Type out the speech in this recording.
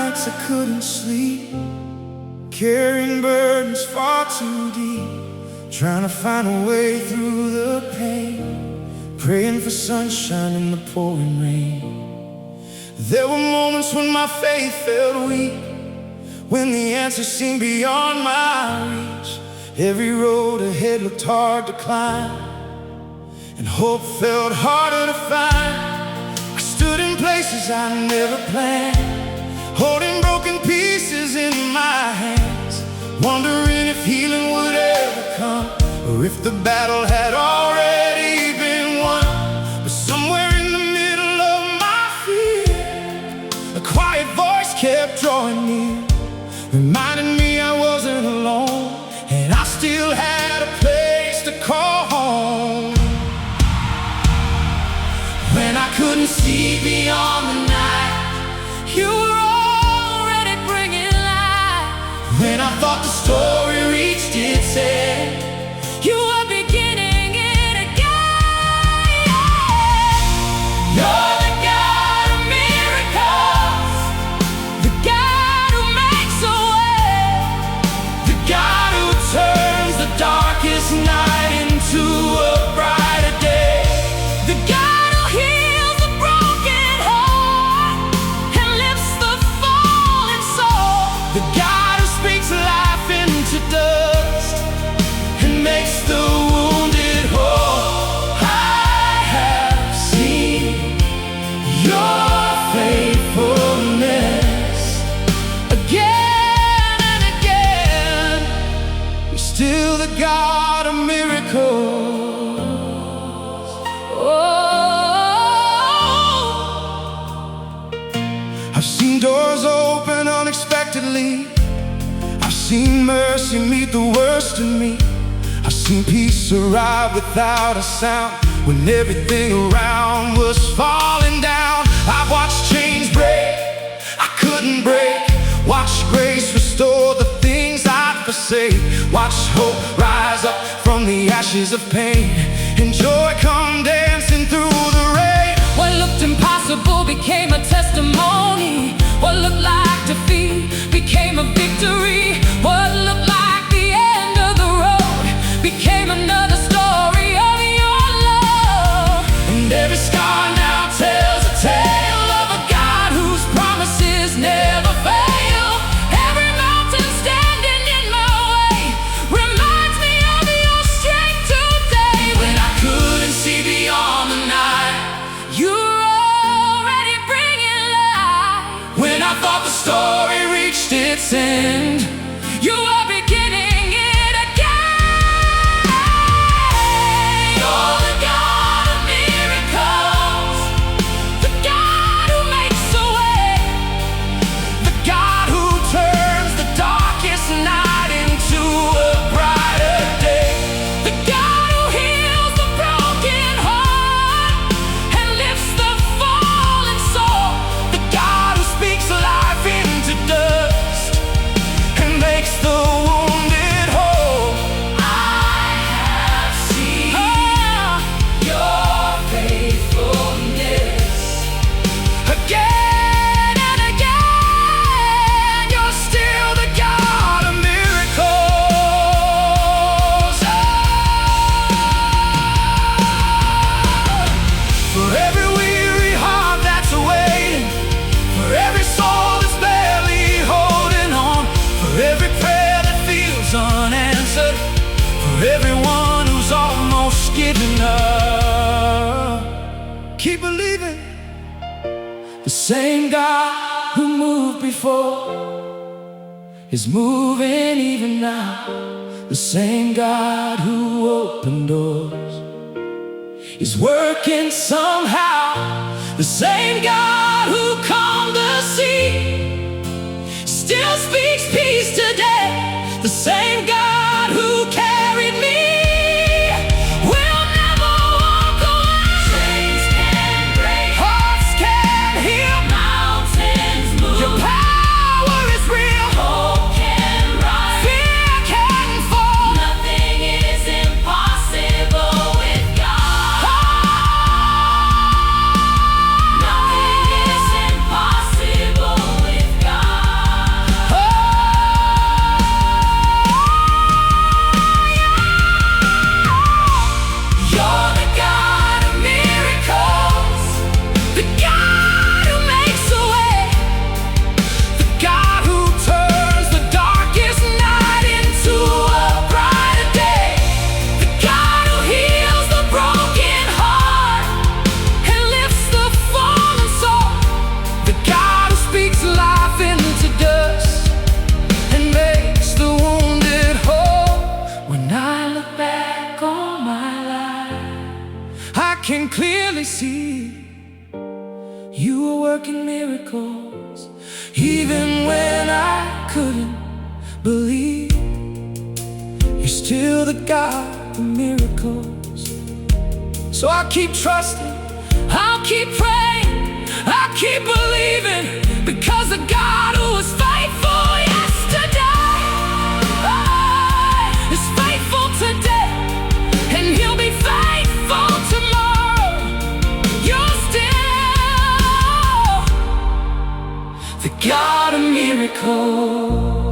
nights I couldn't sleep, carrying burdens far too deep, trying to find a way through the pain, praying for sunshine in the pouring rain. There were moments when my faith felt weak, when the answers seemed beyond my reach. Every road ahead looked hard to climb, and hope felt harder to find. I stood in places I never planned, holding broken pieces in my hands, wondering if healing would ever come, or if the battle had already been won. But somewhere in the middle of my fear, a quiet voice kept drawing near, reminding me I wasn't alone, and I still had a place to call home. When I couldn't see beyond the night, you were already bringing light. When I thought the story reached its end, you were beginning it again. You're the God of miracles, the God who makes a way, the God who turns the darkest night into a brighter day, the God who heals the broken heart and lifts the fallen soul, the God who speaks life into dust and makes the wounded whole. I have seen your faithfulness again and again. You're still the God of miracles. Oh, I've seen doors open unexpectedly, I've seen mercy meet the worst in me, I've seen peace arrive without a sound when everything around was falling down. I've watched chains break I couldn't break, watched grace restore the things I'd forsake, watched hope rise up from the ashes of pain, and joy come dancing through the rain. What looked impossible became a testimony. What looked like defeat became a victory. What looked like the end of the road became another story of your love. And every scar now tells a tale of a God whose promises never fail. Every mountain standing in my way reminds me of your strength today. When I couldn't see beyond the night, You're already bringing light. when I thought the story reached its end, You are beginning it again. you're the God of miracles, The God who makes a way, the God who turns the darkest night into a brighter day, the God who heals the broken heart and lifts the fallen soul, the God who speaks life into dust and makes the wounded whole. I have seen your faithfulness again and again. You're still the God of miracles. For every weary heart that's waiting, for every soul that's barely holding on, for every prayer that feels unanswered, for everyone who's almost given up, keep believing. The same God who moved before is moving even now. The same God who opened doors is working somehow. The same God who calmed the sea still speaks peace today. The same God who carried me will never walk away. chains can break, Hearts can heal, mountains move, your power is real, hope can rise, fear can fall. nothing is impossible with God. Nothing You were working miracles, even when I couldn't believe. You're still the God of miracles. So I'll keep trusting, I'll keep praying, I'll keep believing, because the God who is faithful yesterday is faithful today, and He'll be faithful tomorrow. You're still the God of miracles.